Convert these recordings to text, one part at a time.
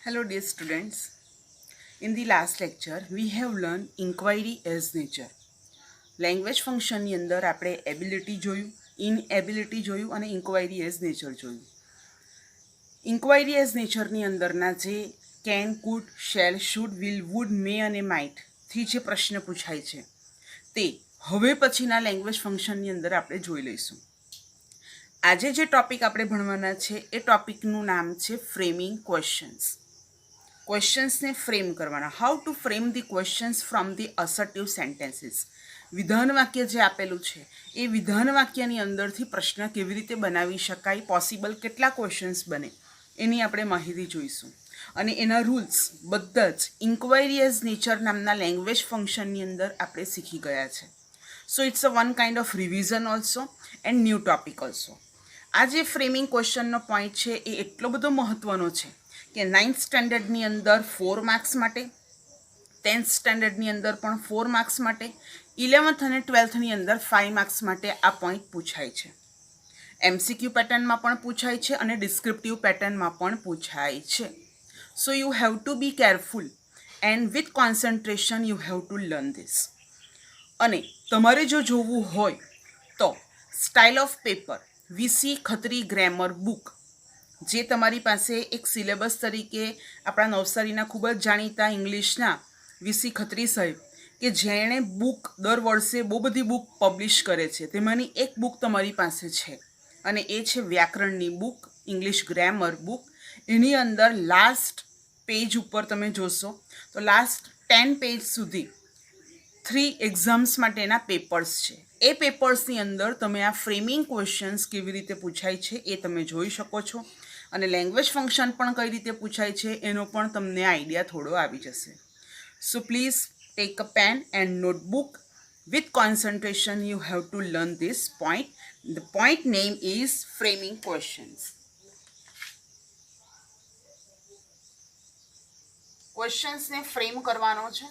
Hello dear students. In the last lecture we have learned inquiry as nature. Language ફંક્શનની અંદર આપણે ability જોયું, inability જોયું અને ઇન્ક્વાયરી એઝ નેચર જોયું. ઇન્ક્વાયરી એઝ નેચરની અંદરના જે can, could, shall, should, will, would, may અને માઇટથી જે પ્રશ્ન પૂછાય છે તે હવે પછીના લેંગ્વેજ ફંક્શનની અંદર આપણે જોઈ લઈશું. આજે જે ટોપિક આપણે ભણવાના છે એ ટોપિકનું નામ છે ફ્રેમિંગ ક્વેશ્ચન્સ. ક્વેશ્ચન્સને ફ્રેમ કરવાના. How to frame the questions from the assertive sentences. વિધાન વાક્ય જે આપેલું છે એ વિધાન વાક્યની અંદરથી પ્રશ્ન કેવી રીતે બનાવી શકાય, પોસિબલ કેટલા ક્વેશ્ચન્સ બને એની આપણે માહિતી જોઈશું. અને એના રૂલ્સ બધા જ ઇન્ક્વાયરી એઝ નેચર નામના લેંગ્વેજ ફંક્શનની અંદર આપણે શીખી ગયા છે. So it's a one kind of revision also and new topic also. આ જે ફ્રેમિંગ ક્વેશ્ચનનો પોઈન્ટ છે એ એટલો બધો મહત્ત્વનો છે કે 9th સ્ટેન્ડર્ડની અંદર 4 માર્ક્સ માટે, 10th સ્ટેન્ડર્ડની અંદર પણ 4 માર્ક્સ માટે, 11th અને 12thની અંદર 5 માર્ક્સ માટે આ પોઈન્ટ પૂછાય છે. એમસીક્યુ પેટર્નમાં પણ પૂછાય છે અને ડિસ્ક્રિપ્ટિવ પેટર્નમાં પણ પૂછાય છે. So you have two be careful and with concentration you have to learn this. અને તમારે જો જોવું હોય તો style of paper VC Khatri grammar book, જે તમારી પાસે એક સિલેબસ તરીકે આપણા નવસારીના ખૂબ જ જાણીતા ઇંગ્લિશના વીસી ખત્રી સાહેબ કે જેણે બુક દર વર્ષે બહુ બધી બુક પબ્લિશ કરે છે, તેમાંની એક બુક તમારી પાસે છે અને એ છે વ્યાકરણની બુક, ઇંગ્લિશ ગ્રામર બુક. એની અંદર લાસ્ટ પેજ ઉપર તમે જોશો તો લાસ્ટ 10 પેજ સુધી 3 એક્ઝામ્સ માટેના પેપર્સ છે. એ પેપર્સની અંદર તમે આ ફ્રેમિંગ ક્વેશ્ચન્સ કેવી રીતે પૂછાય છે એ તમે જોઈ શકો છો અને લેંગ્વેજ ફંક્શન પણ કઈ રીતે પૂછાય છે એનો પણ તમને આઈડિયા થોડો આવી જશે. So please take a pen and notebook. With concentration you have to learn this point. The point name is framing questions. ક્વેશ્ચન્સને ફ્રેમ કરવાનો છે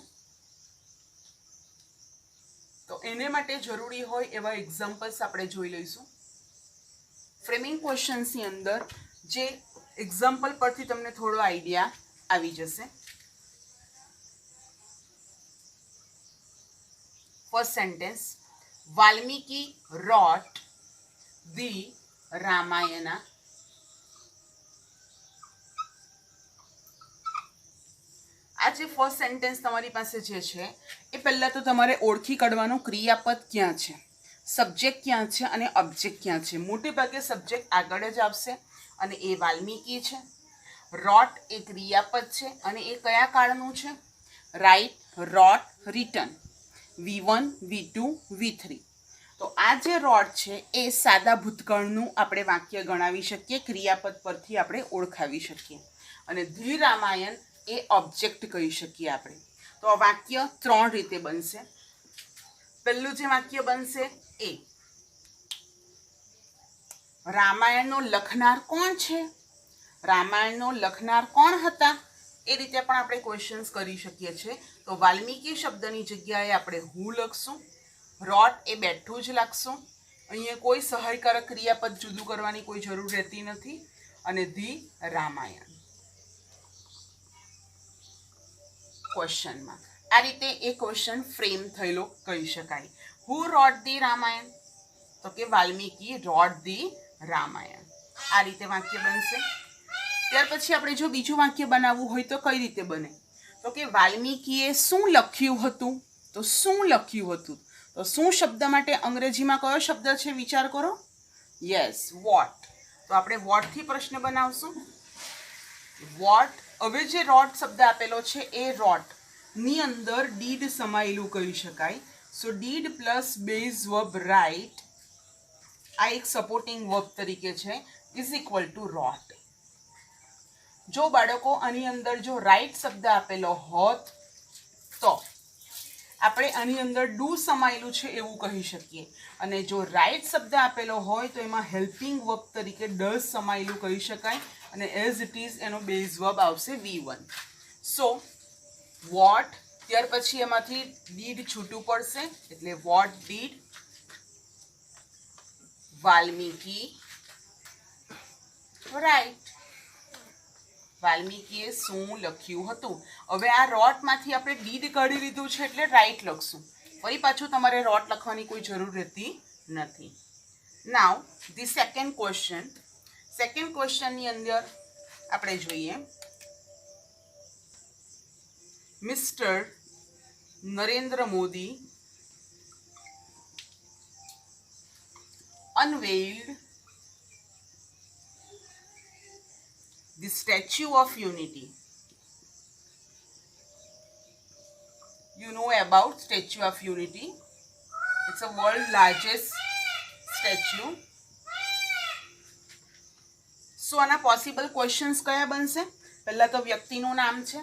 તો એને માટે જરૂરી હોય એવા એક્ઝામ્પલ્સ આપણે જોઈ લઈશું. ફ્રેમિંગ ક્વેશ્ચન્સની અંદર જે એક્ઝામ્પલ પરથી તમને થોડો આઈડિયા આવી જશે. First sentence, Valmiki wrote the Ramayana. આ જે ફર્સ્ટ સેન્ટેન્સ તમારી પાસે જે છે એ પહેલાં તો તમારે ઓળખી કાઢવાનો ક્રિયાપદ ક્યાં છે, સબ્જેક્ટ ક્યાં છે અને ઓબ્જેક્ટ ક્યાં છે. મોટે ભાગે સબ્જેક્ટ આગળ જ આવશે અને એ વાલ્મીકી છે. રોટ એ ક્રિયાપદ છે અને એ કયા કાળનું છે? રાઇટ, રોટ, રિટન, V1, V2, V3. તો આ જે રોટ છે એ સાદા ભૂતકાળનું આપણે વાક્ય ગણાવી શકીએ, ક્રિયાપદ પરથી આપણે ઓળખાવી શકીએ. અને ધી રામાયણ એ ઓબ્જેક્ટ કહી શકીએ આપણે. તો આ વાક્ય 3 રીતે બનશે. પહેલું જે વાક્ય બનશે એ રામાયણનો લખનાર કોણ છે, રામાયણનો લખનાર કોણ હતા એ રીતે પણ આપણે ક્વેશ્ચન્સ કરી શકીએ છીએ. તો વાલ્મીકી શબ્દની જગ્યાએ આપણે હું લખશું, રોટ એ બેઠું જ લાગશું. અહીંયા કોઈ સહાયકારક ક્રિયાપદ જુદું કરવાની કોઈ જરૂર રહેતી નથી. અને ધી રામાયણ ક્વેશ્ચનમાં આ રીતે એ ક્વેશ્ચન ફ્રેમ થયેલો કહી શકાય. હુ રોટ ધી રામાયણ? તો કે વાલ્મીકી રોટ ધી રામાયણ. આ રીતે વાક્ય બનશે. ત્યાર પછી આપણે જો બીજું વાક્ય બનાવવું હોય તો કઈ રીતે બને? તો કે વાલ્મીકીએ શું લખ્યું હતું? તો શું લખ્યું હતું? તો શું શબ્દ માટે અંગ્રેજીમાં કયો શબ્દ છે વિચાર કરો? Yes, what. તો આપણે વોટથી પ્રશ્ન બનાવશું. વોટ. હવે જે રોટ શબ્દ આપેલો છે એ રોટ ની અંદર ડીડ સમાયેલું કહી શકાય. So did plus base verb right, આ એક સપોર્ટિંગ વર્બ તરીકે છે, ઇઝ ઇક્વલ ટુ રોટ. જો બાળકો આની અંદર જો રાઇટ શબ્દ આપેલો હોત તો આપણે આની અંદર ડુ સમાયેલું છે એવું કહી શકીએ. અને જો રાઇટ શબ્દ આપેલો હોય તો એમાં હેલ્પિંગ વર્બ તરીકે ડઝ સમાયેલું કહી શકાય અને એઝ ઇટ ઇઝ એનો બેઝ વર્બ આવશે V1. સો વોટ, ત્યાર પછી એમાંથી ડીડ છૂટું પડશે એટલે વોટ ડીડ વાલ્મીકી રાઇટ. વાલ્મીકીએ શું લખ્યું હતું. હવે આ રોટમાંથી આપણે ડીડ કાઢી લીધું છે એટલે રાઈટ લખશું. ફરી પાછું તમારે રોટ લખવાની કોઈ જરૂર રહેતી નથી. નાઉ ધી સેકન્ડ ક્વેશ્ચનની અંદર આપણે જોઈએ mister Narendra Modi unveiled the Statue of Unity. You know about Statue of Unity. It's a world largest statue. So આના પોસિબલ ક્વેશ્ચન્સ કયા બનશે? પહેલા તો વ્યક્તિનું નામ છે.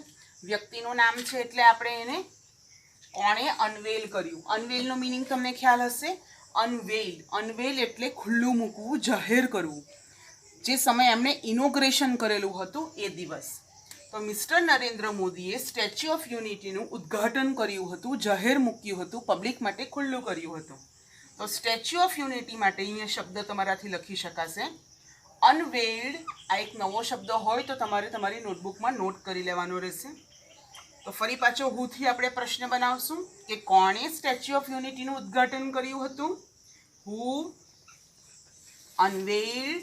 વ્યક્તિનું નામ છે એટલે આપણે એને કોણે અનવેલ કર્યું. અનવેલનો મીનિંગ તમને ખ્યાલ હશે. અનવેલ એટલે ખુલ્લું મૂકવું, જાહેર કરવું. જે સમયે એમણે ઇનોગ્રેશન કરેલું હતું એ દિવસ. તો મિસ્ટર નરેન્દ્ર મોદીએ સ્ટેચ્યુ ઓફ યુનિટીનું ઉદ્ઘાટન કર્યું હતું, જાહેર મૂક્યું હતું, પબ્લિક માટે ખુલ્લું કર્યું હતું. તો સ્ટેચ્યુ ઓફ યુનિટી માટે અહીંયા શબ્દ તમારાથી લખી શકાશે અનવેલ્ડ. આ એક નવો શબ્દ હોય તો તમારે તમારી નોટબુકમાં નોટ કરી લેવાનો રહેશે. તો ફરી પાછો હુથી આપણે પ્રશ્ન બનાવશું કે કોણે સ્ટેચ્યુ ઓફ યુનિટીનું ઉદ્ઘાટન કર્યું હતું. હુ અનવેલ્ડ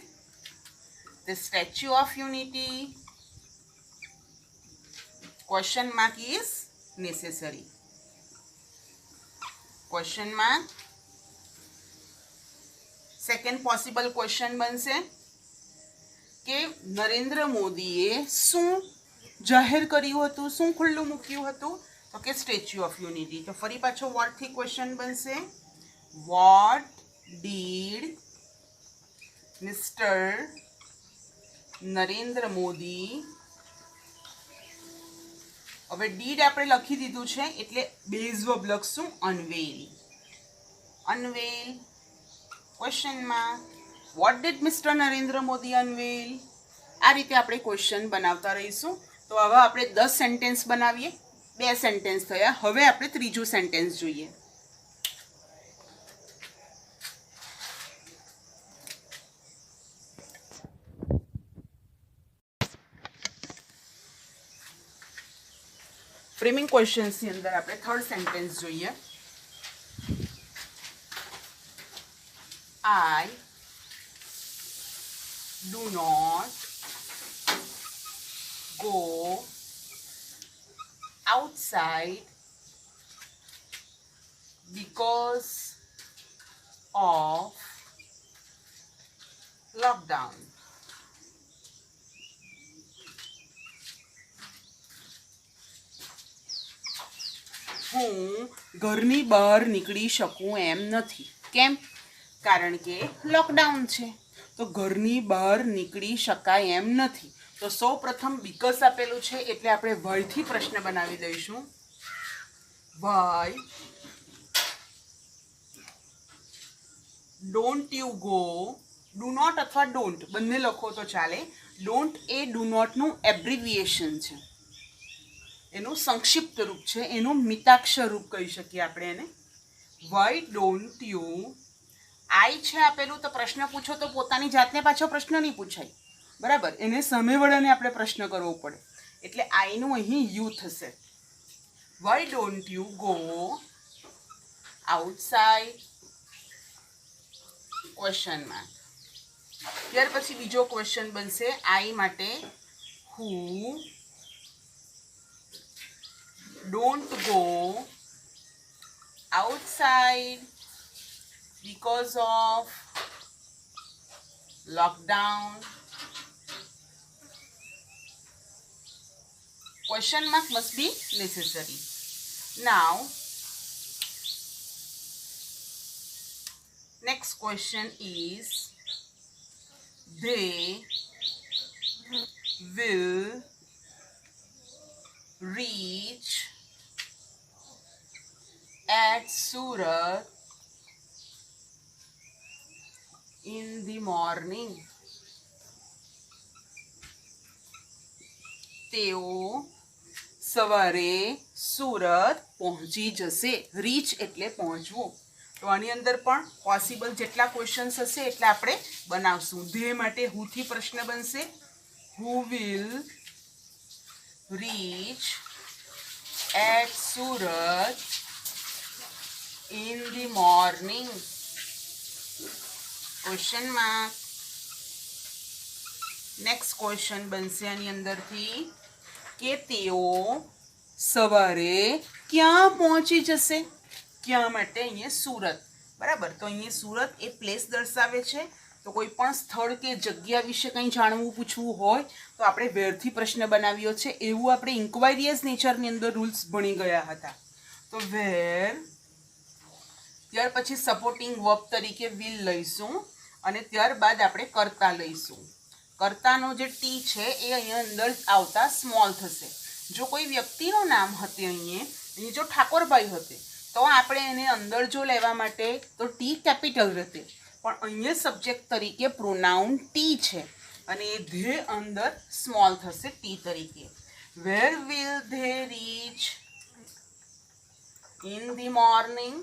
the Statue of Unity? Question mark is necessary. Question mark. Second possible question બનશે કે નરેન્દ્ર મોદીએ શું જાહેર કર્યું હતું, શું ખુલ્લું મૂક્યું હતું? તો કે સ્ટેચ્યુ ઓફ યુનિટી. તો ફરી પાછો વોટ થી ક્વેશ્ચન બનશે. Vote did mister Narendra Modi. હવે ડીડ આપણે લખી દીધું છે એટલે બેઝ વર્બ લખશું અનવેલ. ક્વેશ્ચનમાં what did mister Narendra Modi unveil. આ રીતે આપણે ક્વેશ્ચન બનાવતા રહીશું. તો હવે આપણે 10 સેન્ટેન્સ બનાવીએ. 2 સેન્ટેન્સ થયા. હવે આપણે ત્રીજું સેન્ટેન્સ જોઈએ. ફ્રેમિંગ ક્વેશ્ચન્સની અંદર આપણે થર્ડ સેન્ટેન્સ જોઈએ. I do not go outside because of lockdown. હું ઘરની બહાર નીકળી શકું એમ નથી. કેમ? કારણ કે લોકડાઉન છે. તો ઘરની બહાર નીકળી શકાય એમ નથી. તો સૌ પ્રથમ બીકોઝ આપેલું છે એટલે આપણે વાયથી પ્રશ્ન બનાવી દઈશું. Why don't you go. Do not અથવા ડોન્ટ બંને લખો તો ચાલે. ડોન્ટ એ ડુ નોટનું એબ્રિવિએશન છે, એનું સંક્ષિપ્ત રૂપ છે, એનું મિતાક્ષર રૂપ કહી શકીએ આપણે એને. Y don't you. આઈ છે આપેલું તો પ્રશ્ન પૂછો તો પોતાની જાતને પાછો પ્રશ્ન નહીં પૂછાય, બરાબર? એને સામેવાળાને આપણે પ્રશ્ન કરવો પડે એટલે આઈનું અહીં યુ થશે. Y don't you go outside? Question mark. ત્યાર પછી બીજો ક્વેશ્ચન બનશે આઈ માટે. હુ don't go outside because of lockdown. Question mark must be necessary. Now, next question is they will reach at Surat in the morning. તેઓ સવારે સુરત પહોંચી જશે. Rich એટલે પહોંચવું. તો આની અંદર પણ પોસિબલ જેટલા ક્વેશ્ચન્સ હશે એટલે આપણે બનાવશું. ધ્યેય માટે હુથી પ્રશ્ન બનશે. Who will reach at Surat in the morning? Question mark. Next question બનશે આની અંદરથી કે તેઓ સવારે ક્યાં પહોંચી જશે? ક્યાં માટે અહીંયા સુરત, બરાબર. તો અહીંયા સુરત એ પ્લેસ દર્શાવે છે. તો કોઈ પણ સ્થળ કે જગ્યા વિશે કંઈ જાણવું પૂછવું હોય તો આપણે વેરથી પ્રશ્ન બનાવ્યો છે. એવું આપણે ઇન્ક્વાયરીઝ નેચરની અંદર રૂલ્સ ભણી ગયા હતા. તો વેર, ત્યાર પછી સપોર્ટિંગ વર્બ તરીકે વિલ લઈશું અને ત્યારબાદ આપણે કર્તા લઈશું. કર્તાનો જે ટી છે એ અહીંયા અંદર આવતા સ્મોલ થશે. જો કોઈ વ્યક્તિનું નામ હતે અહીંયા જો ઠાકોરભાઈ હતે તો આપણે એને અંદર જો લેવા માટે તો ટી કેપિટલ રહેતે, પણ અહીંયા સબ્જેક્ટ તરીકે પ્રોનાઉન ટી છે અને એ ધે અંદર સ્મોલ થશે ટી તરીકે. Where will they reach in the morning?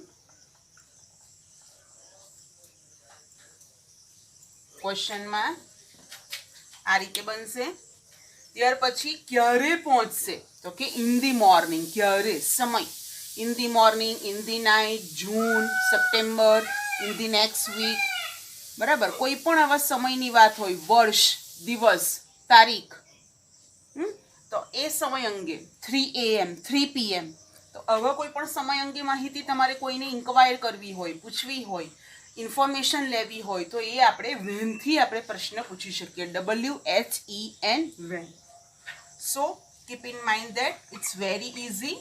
ક્વેશ્ચનમાં આ રીતે બનશે. ત્યાર પછી ક્યારે પહોંચશે? તો કે ઇન ધી મોર્નિંગ. ક્યારે? સમય. In the morning, in the night, June, September, in the next week, બરાબર. કોઈ પણ આવા સમયની વાત હોય, વર્ષ, દિવસ, તારીખ, તો એ સમય અંગે 3 AM 3 PM, તો આવા કોઈ પણ સમય અંગે માહિતી તમારે કોઈને ઇન્ક્વાયર કરવી હોય, પૂછવી હોય, ઇન્ફોર્મેશન લેવી હોય તો એ આપણે વેનથી આપણે પ્રશ્ન પૂછી શકીએ. WHEN, when. So keep in mind that it's very easy.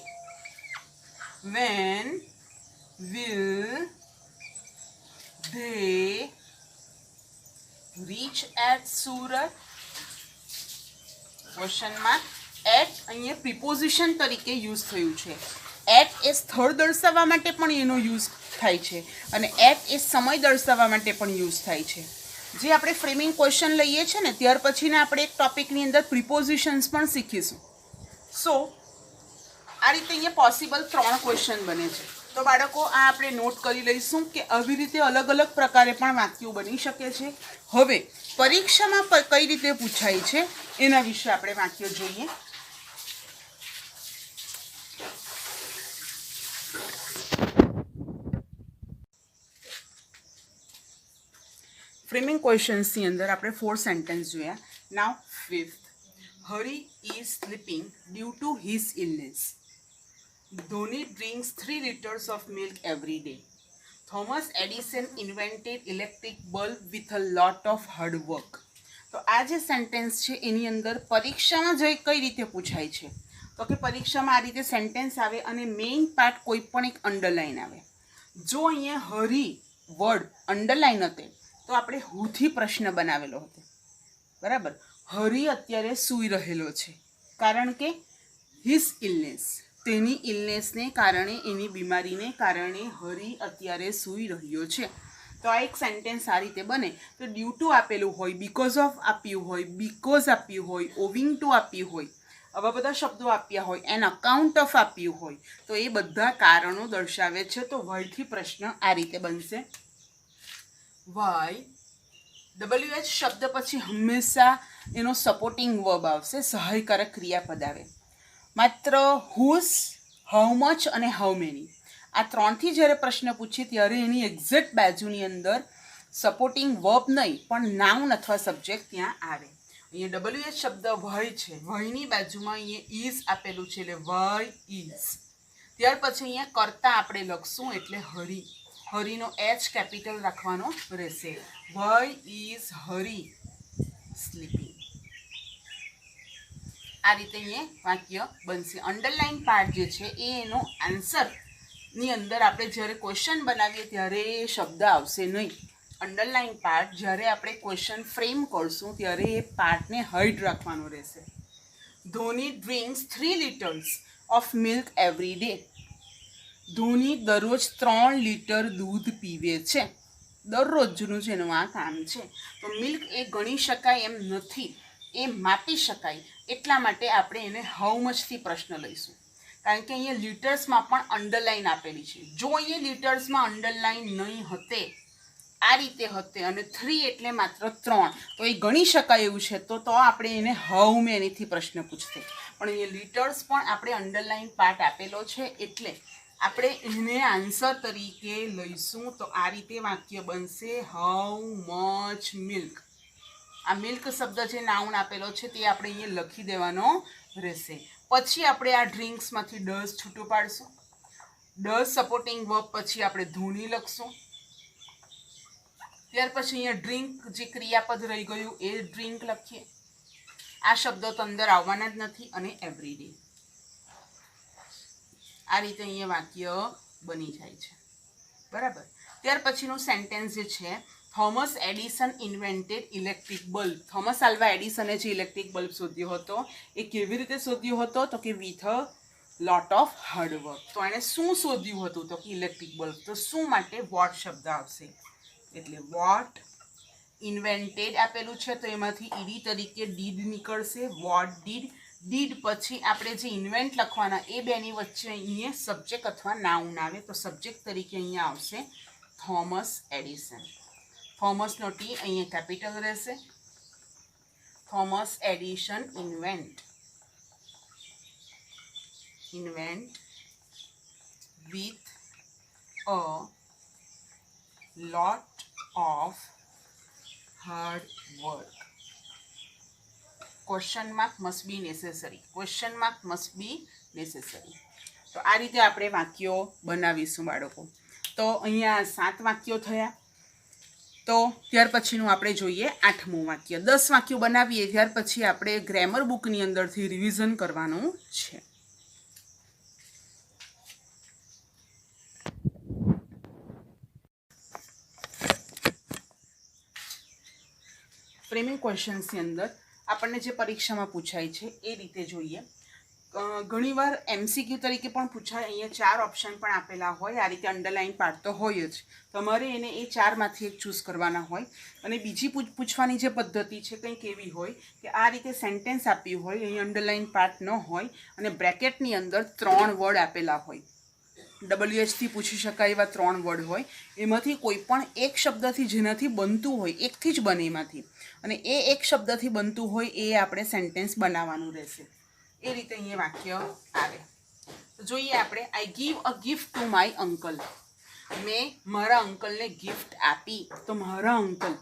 When will they reach at Surat? Question માં એટ અહીંયા પ્રિપોઝિશન તરીકે યુઝ થયું છે. એટ એ સ્થળ દર્શાવવા માટે પણ એનો યુઝ થાય છે અને એટ એ સમય દર્શાવવા માટે પણ યુઝ થાય છે. જે આપણે ફ્રેમિંગ ક્વેશ્ચન લઈએ છીએ ને ત્યાર પછીના આપણે એક ટોપિકની અંદર પ્રિપોઝિશન્સ પણ શીખીશું. સો આ રીતે અહીંયા પોસિબલ 3 ક્વેશ્ચન બને છે. તો બાળકો આ આપણે નોટ કરી લઈશું કે આવી રીતે અલગ અલગ પ્રકારે પણ વાક્યો બની શકે છે. હવે પરીક્ષામાં કઈ રીતે પૂછાય છે એના વિશે આપણે વાક્યો જોઈએ. ફ્રેમિંગ ક્વેશ્ચન્સની અંદર આપણે 4 સેન્ટેન્સ જોયા. Now 5th. Hari is sleeping due to his illness. Dhoni drinks 3 liters of milk every day. Thomas Edison invented electric bulb with a lot of hard work. તો આ જે સેન્ટેન્સ છે એની અંદર પરીક્ષામાં જઈ કઈ રીતે પૂછાય છે તો કે પરીક્ષામાં આ રીતે સેન્ટેન્સ આવે અને મેઇન પાર્ટ કોઈ પણ એક અંડરલાઈન આવે. જો અહીંયા હરી વર્ડ અંડરલાઈન હતે તો આપણે હુથી પ્રશ્ન બનાવેલો હતો, બરાબર. હરી અત્યારે સૂઈ રહેલો છે કારણ કે હિઝ ઇલનેસ, તેની ઇલનેસને કારણે, એની બીમારીને કારણે હરી અત્યારે સૂઈ રહ્યો છે. તો આ એક સેન્ટેન્સ આ રીતે બને. તો ડ્યુ ટુ આપેલું હોય, બીકોઝ ઓફ આપ્યું હોય, બીકોઝ આપ્યું હોય, ઓવિંગ ટુ આપ્યું હોય, આવા બધા શબ્દો આપ્યા હોય, એન અકાઉન્ટ ઓફ આપ્યું હોય તો એ બધા કારણો દર્શાવે છે. તો વાયથી પ્રશ્ન આ રીતે બનશે. વાય, WH શબ્દ પછી હંમેશા એનો સપોર્ટિંગ વર્બ આવશે, સહાયકારક ક્રિયાપદ આવે. માત્ર હુઝ, હાઉ મચ અને હાઉ મેની આ 3થી જ્યારે પ્રશ્ન પૂછીએ ત્યારે એની એક્ઝેક્ટ બાજુની અંદર સપોર્ટિંગ વર્બ નહીં પણ નાઉન અથવા સબ્જેક્ટ ત્યાં આવે. અહીંયા WH શબ્દ વય છે, વયની બાજુમાં અહીંયા ઇઝ આપેલું છે એટલે વય ઇઝ. ત્યાર પછી અહીંયા કરતા આપણે લખશું એટલે હરી, હરીનો H કેપિટલ રાખવાનો રહેશે. વય ઇઝ હરી સ્લીપિંગ. આ રીતે અહીંયા વાક્ય બનશે. અંડરલાઇન પાર્ટ જે છે એ એનો આન્સરની અંદર આપણે જ્યારે ક્વેશ્ચન બનાવીએ ત્યારે એ શબ્દ આવશે નહીં. અંડરલાઇન પાર્ટ જ્યારે આપણે ક્વેશ્ચન ફ્રેમ કરશું ત્યારે એ પાર્ટને હાઈડ રાખવાનો રહેશે. Dhoni drinks 3 liters of milk every day. Dhoni દરરોજ 3 લીટર દૂધ પીવે છે. દરરોજનું જેનું આ કામ છે. તો મિલ્ક એ ગણી શકાય એમ નથી, એ માપી શકાય. એટલા માટે આપણે એને હાઉ મચથી પ્રશ્ન લઈશું કારણ કે અહીંયા લીટર્સમાં પણ અંડરલાઇન આપેલી છે. જો અહીંયા લીટર્સમાં અંડરલાઇન નહીં હતે, આ રીતે હતે અને 3 એટલે માત્ર 3 તો એ ગણી શકાય એવું છે તો આપણે એને હાઉ મેનીથી પ્રશ્ન પૂછતે. પણ અહીંયા લીટર્સ પણ આપણે અંડરલાઇન પાર્ટ આપેલો છે એટલે આપણે એને આન્સર તરીકે લઈશું. તો આ રીતે વાક્ય બનશે, હાઉ મચ મિલ્ક. આ મિલ્ક શબ્દ જે નાઉન આપેલો છે તે આપણે અહીંયા લખી દેવાનો રહેશે. પછી આપણે આ ડ્રિંક્સમાંથી ડઝ છૂટું પાડશું. ડઝ સપોર્ટિંગ વર્બ પછી આપણે ધૂની લખશું. ત્યાર પછી અહીંયા ડ્રિંક જે ક્રિયાપદ રહી ગયું એ ડ્રિંક લખીએ. આ શબ્દો તો અંદર આવવાના જ નથી અને એવરીડે. આ રીતે અહીંયા વાક્ય બની જાય છે, બરાબર. ત્યાર પછીનું સેન્ટેન્સ જે છે, Thomas Edison invented electric bulb. Thomas Alva એડિસને જે ઇલેક્ટ્રિક બલ્બ શોધ્યો હતો એ કેવી રીતે શોધ્યો હતો? તો કે with a lot of hard work. તો એણે શું શોધ્યું હતું? તો કે ઇલેક્ટ્રિક બલ્બ. તો શું માટે વોટ શબ્દ આવશે, એટલે વોટ. ઇન્વેન્ટેડ આપેલું છે તો એમાંથી ઈડી તરીકે ડીડ નીકળશે, વોટ ડીડ. ડીડ પછી આપણે જે ઇન્વેન્ટ લખવાના એ બેની વચ્ચે અહીંયા સબ્જેક્ટ અથવા નાઉન આવે તો સબ્જેક્ટ તરીકે અહીંયા આવશે થોમસ એડિસન. થોમસનો ટી અહીંયા કેપિટલ રહેશે. Thomas Edison invent with a lot of hard work. Question mark must be necessary. Question mark must be necessary. તો આ રીતે આપણે વાક્યો બનાવીશું બાળકો. તો અહીંયા 7 વાક્યો થયા. તો ત્યાર પછીનું આપણે જોઈએ 8મું વાક્ય. 10 વાક્યો બનાવીએ ત્યાર પછી આપણે ગ્રામર બુકની અંદરથી રિવિઝન કરવાનું છે. ફ્રેમિંગ ક્વેશ્ચન્સની અંદર આપણને જે પરીક્ષામાં પૂછાય છે એ રીતે જોઈએ. ઘણીવાર MCQ તરીકે પણ પૂછાય. અહીંયા 4 ઓપ્શન પણ આપેલા હોય. આ રીતે અંડરલાઇન પાર્ટ તો હોય જ. તમારે એને એ 4માંથી એક ચૂઝ કરવાના હોય. અને બીજી પૂછવાની જે પદ્ધતિ છે કંઈક એવી હોય કે આ રીતે સેન્ટેન્સ આપ્યું હોય, અહીં અંડરલાઇન પાર્ટ ન હોય અને બ્રેકેટની અંદર 3 વર્ડ આપેલા હોય. WH થી પૂછી શકાય એવા 3 વર્ડ હોય. એમાંથી કોઈ પણ એક શબ્દથી જેનાથી બનતું હોય, એકથી જ બને એમાંથી, અને એ એક શબ્દથી બનતું હોય એ આપણે સેન્ટેન્સ બનાવવાનું રહેશે. એ રીતે અહીંયા વાક્ય આવે. તો જોઈએ આપણે, આઈ give a gift to my uncle. મેં મારા અંકલને ગિફ્ટ આપી. તો મારા અંકલ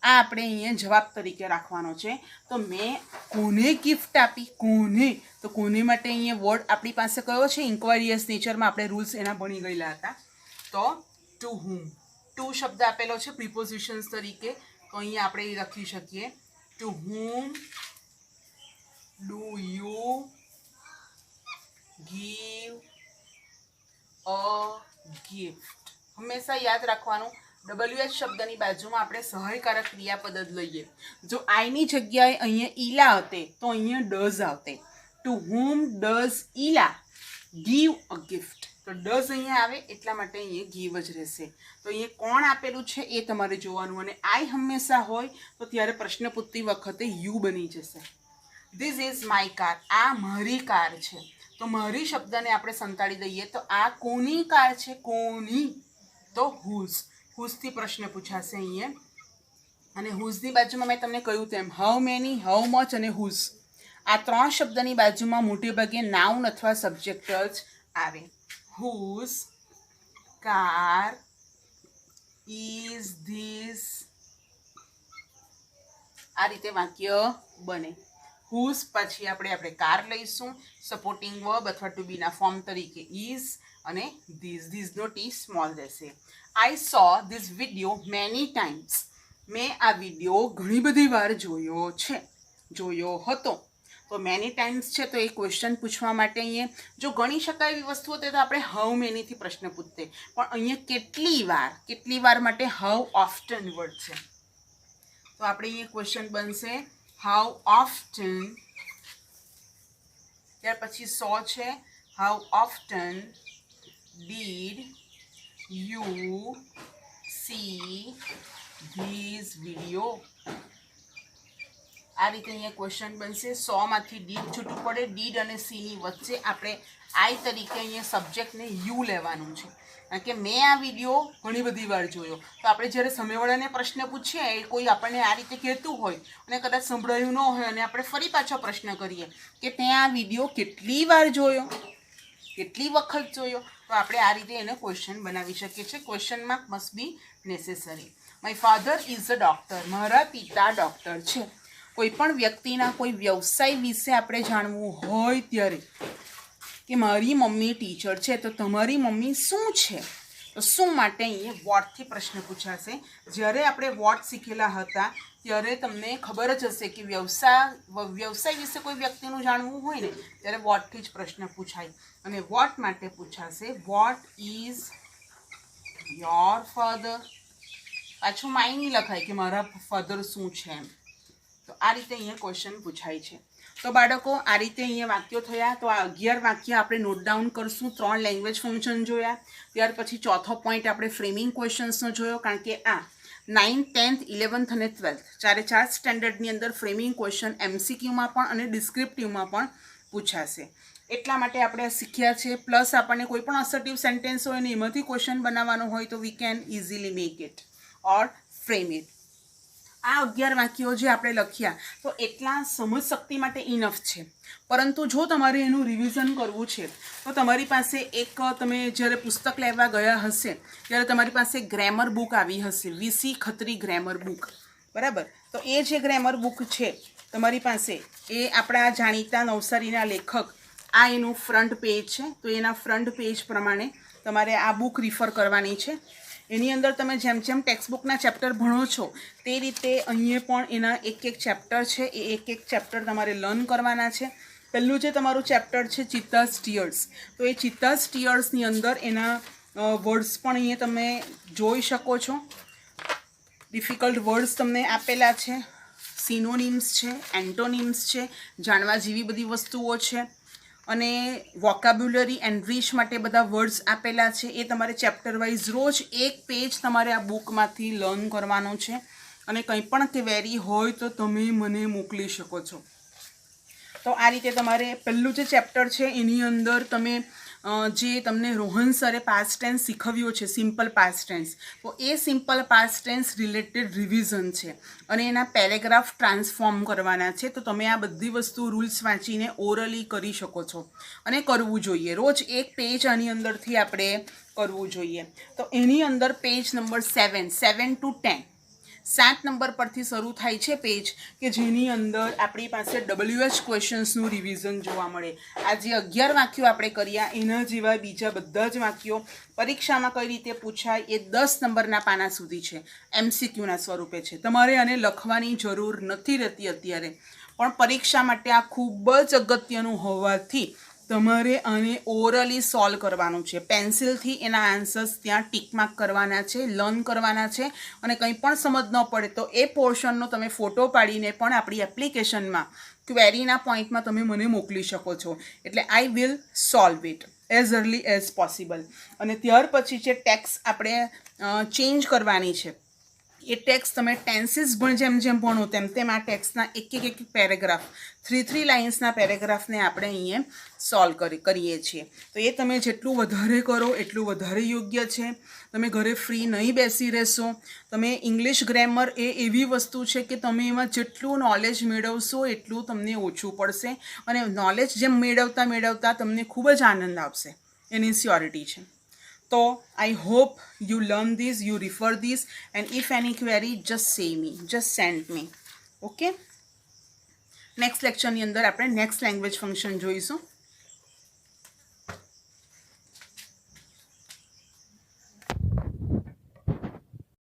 આ આપણે અહીંયા જવાબ તરીકે રાખવાનો છે. તો મેં કોને ગિફ્ટ આપી? કોને? તો કોને માટે અહીંયા વર્ડ આપણી પાસે કયો છે? ઇન્ક્વાયરીયસ નેચરમાં આપણે રૂલ્સ એના ભણી ગયેલા હતા. તો ટુ હુમ. ટુ શબ્દ આપેલો છે પ્રિપોઝિશન્સ તરીકે. તો અહીંયા આપણે એ લખી શકીએ, to whom do you give a gift. હંમેશા યાદ રાખવાનું, WH શબ્દની બાજુમાં આપણે સહાયકારક ક્રિયાપદ જ લઈએ. જો આઈની જગ્યાએ અહીંયા ઈલા હતે તો અહીંયા ડઝ આવતે. To whom does Ila give a gift. તો ડઝ અહીંયા આવે એટલા માટે અહીંયા ગીવ જ રહેશે. તો અહીંયા કોણ આપેલું છે એ તમારે જોવાનું. અને આઈ હંમેશા હોય તો ત્યારે પ્રશ્ન પૂછતી વખતે યુ બની જશે. This is my car. આ મારી કાર છે. તો મારી શબ્દને આપણે સંતાડી દઈએ તો આ કોની કાર છે? કોની? તો હુઝ. હુઝથી પ્રશ્ન પૂછાશે અહીંયા. અને હુઝની બાજુમાં મેં તમને કહ્યું તેમ હાઉ મેની, હાઉ મચ અને હુઝ. આ 3 શબ્દની બાજુમાં મોટે ભાગે નાઉન અથવા સબ્જેક્ટ જ આવે. Whose car is this. આ રીતે વાક્ય બને. હુઝ પછી આપણે કાર લઈશું સપોર્ટિંગ વર્બ અથવા ટુ બીના ફોર્મ તરીકે ઇઝ, અને ધીસ નો ટી સ્મોલ રહેશે. I saw this video many times. મેં આ વિડીયો ઘણી બધી વાર જોયો છે, જોયો હતો. તો મેની ટાઈમ્સ છે તો એ ક્વેશ્ચન પૂછવા માટે અહીંયા જો ગણી શકાય એવી વસ્તુ હતી તો આપણે હાઉ મેનીથી પ્રશ્ન પૂછતે. પણ અહીંયા કેટલી વાર માટે હાઉ ઓફ્ટન વર્ડ છે. તો આપણે અહીંયા ક્વેશ્ચન બનશે હાઉ ઓફ્ટન. ત્યાર પછી સો છે, how often did you see this video. આ રીતે અહીંયા ક્વેશ્ચન બનશે 100 માંથી ડીડ છૂટું પડે ડીડ અને સીની વચ્ચે આપણે આઈ તરીકે અહીંયા સબ્જેક્ટને યુ લેવાનું છે કારણ કે મેં આ વિડીયો ઘણી બધી વાર જોયો તો આપણે જ્યારે સામેવાળાને પ્રશ્ન પૂછીએ એ કોઈ આપણને આ રીતે કહેતું હોય અને કદાચ સંભળાયું ન હોય અને આપણે ફરી પાછો પ્રશ્ન કરીએ કે તે આ વિડીયો કેટલી વાર જોયો કેટલી વખત જોયો તો આપણે આ રીતે એને ક્વેશ્ચન બનાવી શકીએ છીએ question mark must be necessary my father is a doctor મારા પિતા ડૉક્ટર છે કોઈ પણ વ્યક્તિના કોઈ વ્યવસાય વિશે આપણે જાણવું હોય ત્યારે કે મારી મમ્મી ટીચર છે તો તમારી મમ્મી શું છે તો શું માટે અહીંયા વોટથી પ્રશ્ન પૂછાશે જ્યારે આપણે વોટ શીખેલા હતા ત્યારે તમને ખબર જ હશે કે વ્યવસાય વિશે કોઈ વ્યક્તિનું જાણવું હોય ને ત્યારે વોટથી જ પ્રશ્ન પૂછાય અને વોટ માટે પૂછાશે વોટ ઇઝ યોર ફાધર પાછું માય નહીં લખાય કે મારા ફાધર શું છે એમ તો આ રીતે અહીંયા ક્વેશ્ચન પૂછાય છે તો બાળકો આ રીતે અહીંયા વાક્યો થયા તો આ 11 વાક્ય આપણે નોટ ડાઉન કરશું 3 લેંગ્વેજ ફંક્શન જોયા ત્યાર પછી ચોથો પોઈન્ટ આપણે ફ્રેમિંગ ક્વેશ્ચન્સનો જોયો કારણ કે આ 9th 10th 11th અને 12th ચારે ચાર સ્ટેન્ડર્ડની અંદર ફ્રેમિંગ ક્વેશ્ચન એમસીક્યુમાં પણ અને ડિસ્ક્રિપ્ટિવમાં પણ પૂછાશે એટલા માટે આપણે શીખ્યા છે પ્લસ આપણને કોઈ પણ અસર્ટિવ સેન્ટેન્સ હોય ને એમાંથી ક્વેશ્ચન બનાવવાનો હોય તો we can easily make it or frame it આ 11 વાક્યો જે આપણે લખ્યા તો એટલા સમજ શક્તિ માટે ઇનફ છે પરંતુ જો તમારે એનું રિવિઝન કરવું છે તો તમારી પાસે એક તમે જ્યારે પુસ્તક લેવા ગયા હશે ત્યારે તમારી પાસે ગ્રામર બુક આવી હશે વીસી ખત્રી ગ્રામર બુક બરાબર તો એ જે ગ્રામર બુક છે તમારી પાસે એ આપણા જાણીતા નવસારીના લેખક આ એનું ફ્રન્ટ પેજ છે તો એના ફ્રન્ટ પેજ પ્રમાણે તમારે આ બુક રિફર કરવાની છે એની અંદર તમે જેમ જેમ ટેક્સ્ટબુકના ચેપ્ટર ભણો છો તે રીતે અહીંયા પણ એના એક ચેપ્ટર છે એ એક ચેપ્ટર તમારે લર્ન કરવાના છે પહેલું જે તમારું ચેપ્ટર છે ચિત્તાઝ ટીયર્સ તો એ ચિત્તાઝ ટીયર્સની અંદર એના વર્ડ્સ પણ અહીંયા તમે જોઈ શકો છો ડિફિકલ્ટ વર્ડ્સ તમને આપેલા છે સિનોનિમ્સ છે એન્ટોનિમ્સ છે જાણવા જેવી બધી વસ્તુઓ છે અને વોકેબ્યુલરી એન્ડ માટે બધા વર્ડ્સ આપેલા છે એ તમારે ચેપ્ટર વાઇઝ રોજ એક પેજ તમારે આ બુકમાંથી લર્ન કરવાનું છે અને કંઈ પણ ક્વેરી હોય તો તમે મને મોકલી શકો છો તો આ રીતે તમારે પહેલું જે ચેપ્ટર છે એની અંદર તમે જે તમને રોહન સરે પાસ્ટ ટેન્સ શીખવ્યો છે સિમ્પલ પાસ્ટ ટેન્સ તો એ simple past tense related revision છે અને એના પેરેગ્રાફ ટ્રાન્સફોર્મ કરવાના છે તો તમે આ બધી વસ્તુ રૂલ્સ વાંચીને ઓરલી કરી શકો છો અને કરવું જોઈએ રોજ એક પેજ આની અંદરથી આપણે કરવું જોઈએ તો એની અંદર પેજ નંબર 7 to 10 7 નંબર પરથી શરૂ થાય છે પેજ કે જેની અંદર આપણી પાસે WH ક્વેશ્ચન્સનું રિવિઝન જોવા મળે આ જે 11 વાક્યો આપણે કર્યા એના જેવા બીજા બધા જ વાક્યો પરીક્ષામાં કઈ રીતે પૂછાય એ 10 નંબરના પાના સુધી છે એમસીક્યુના સ્વરૂપે છે તમારે આને લખવાની જરૂર નથી રહેતી અત્યારે પણ પરીક્ષા માટે આ ખૂબ જ અગત્યનું હોવાથી તમારે આને ઓરલી સોલ્વ કરવાનું છે પેન્સિલથી એના આન્સર્સ ત્યાં ટીક માર્ક કરવાના છે લર્ન કરવાના છે અને કંઈ પણ સમજ ન પડે તો એ પોર્શનનો તમે ફોટો પાડીને પણ આપણી એપ્લિકેશનમાં ક્વેરીના પોઈન્ટમાં તમે મને મોકલી શકો છો એટલે I will solve it as early as possible અને ત્યાર પછી જે ટેક્સ આપણે ચેન્જ કરવાની છે એ ટેક્સ તમે ટેન્સીસ પણ જેમ જેમ ભણો તેમ આ ટેક્સના એક પેરેગ્રાફ 3 લાઇન્સના પેરેગ્રાફને આપણે અહીંયા સોલ્વ કરીએ છીએ તો એ તમે જેટલું વધારે કરો એટલું વધારે યોગ્ય છે તમે ઘરે ફ્રી નહીં બેસી રહેશો તમે ઇંગ્લિશ ગ્રામર એ એવી વસ્તુ છે કે તમે એમાં જેટલું નોલેજ મેળવશો એટલું તમને ઓછું પડશે અને નોલેજ જેમ મેળવતા તમને ખૂબ જ આનંદ આવશે એની સ્યોરિટી છે So I hope you learn this, you refer this, and if any query, just send me. Okay? Next lecture ની અંદર આપણે next language function જોઈશું.